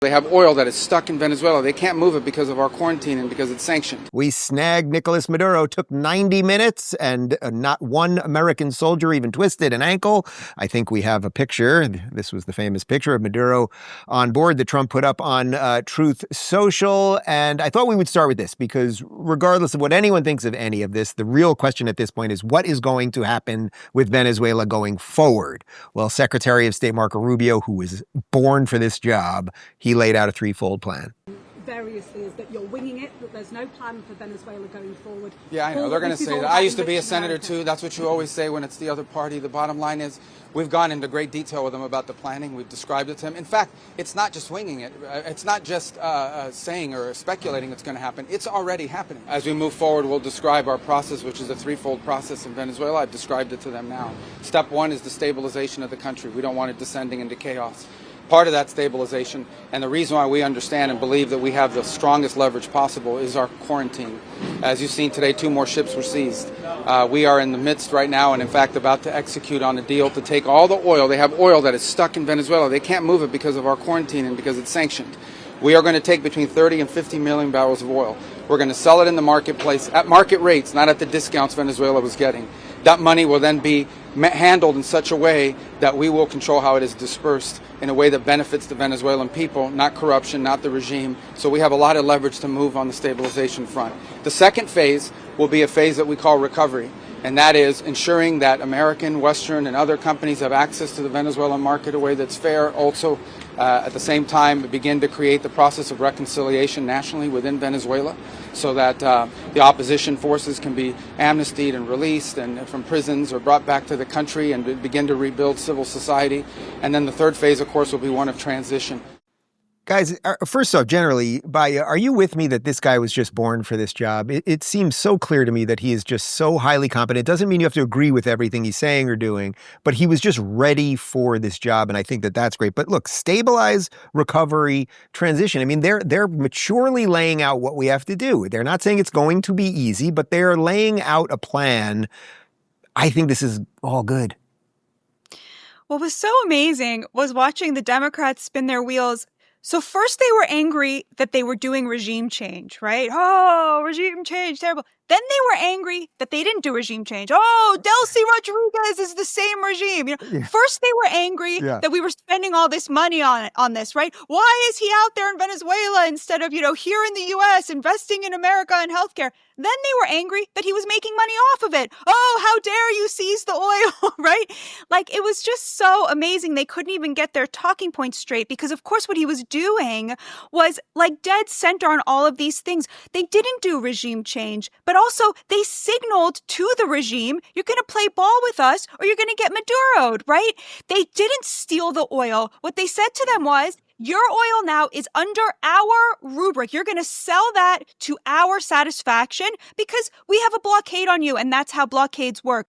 They have oil that is stuck in Venezuela. They can't move it because of our quarantine and because it's sanctioned. We snagged Nicolas Maduro. Took 90 minutes, and not one American soldier even twisted an ankle. I think we have a picture. This was the famous picture of Maduro on board that Trump put up on Truth Social. And I thought we would start with this because regardless of what anyone thinks of any of this, the real question at this point is what is going to happen with Venezuela going forward? Well, Secretary of State Marco Rubio, who was born for this job, he laid out a threefold plan. Variously is that you're winging it, that there's no plan for Venezuela going forward. Yeah, I know. They're going to say that. I used to be a senator, too. That's what you always say when it's the other party. The bottom line is we've gone into great detail with them about the planning. We've described it to them. In fact, it's not just winging it. It's not just saying or speculating it's going to happen. It's already happening. As we move forward, we'll describe our process, which is a threefold process in Venezuela. I've described it to them now. Step one is the stabilization of the country. We don't want it descending into chaos. Part of that stabilization, and the reason why we understand and believe that we have the strongest leverage possible, is our quarantine. As you've seen today, 2 more ships were seized. We are in the midst right now and, in fact, about to execute on a deal to take all the oil. They have oil that is stuck in Venezuela. They can't move it because of our quarantine and because it's sanctioned. We are going to take between 30 and 50 million barrels of oil. We're going to sell it in the marketplace at market rates, not at the discounts Venezuela was getting. That money will then be handled in such a way that we will control how it is dispersed in a way that benefits the Venezuelan people, not corruption, not the regime. So we have a lot of leverage to move on the stabilization front. The second phase will be a phase that we call recovery, and that is ensuring that American, Western, and other companies have access to the Venezuelan market in a way that's fair. Also, at the same time, begin to create the process of reconciliation nationally within Venezuela so that the opposition forces can be amnestied and released and from prisons or brought back to the country and begin to rebuild civil society. And then the third phase, of course, will be one of transition. Guys, first off, generally, Batya, are you with me that this guy was just born for this job? It seems so clear to me that he is just so highly competent. It doesn't mean you have to agree with everything he's saying or doing, but he was just ready for this job, and I think that that's great. But look, stabilize, recovery, transition. I mean, they're maturely laying out what we have to do. They're not saying it's going to be easy, but they're laying out a plan. I think this is all good. What was so amazing was watching the Democrats spin their wheels. So first they were angry that they were doing regime change, right? Oh, regime change, terrible. Then they were angry that they didn't do regime change. Oh, Delcy Rodriguez is the same regime. First they were angry that we were spending all this money on this, right? Why is he out there in Venezuela instead of, here in the U.S. investing in America and healthcare? Then they were angry that he was making money off of it. Oh, how dare you seize the oil, right? Like, it was just so amazing. They couldn't even get their talking points straight because, of course, what he was doing was like dead center on all of these things. They didn't do regime change, but also they signaled to the regime, you're going to play ball with us or you're going to get Maduro'd, right? They didn't steal the oil. What they said to them was, your oil now is under our rubric. You're going to sell that to our satisfaction because we have a blockade on you, and that's how blockades work.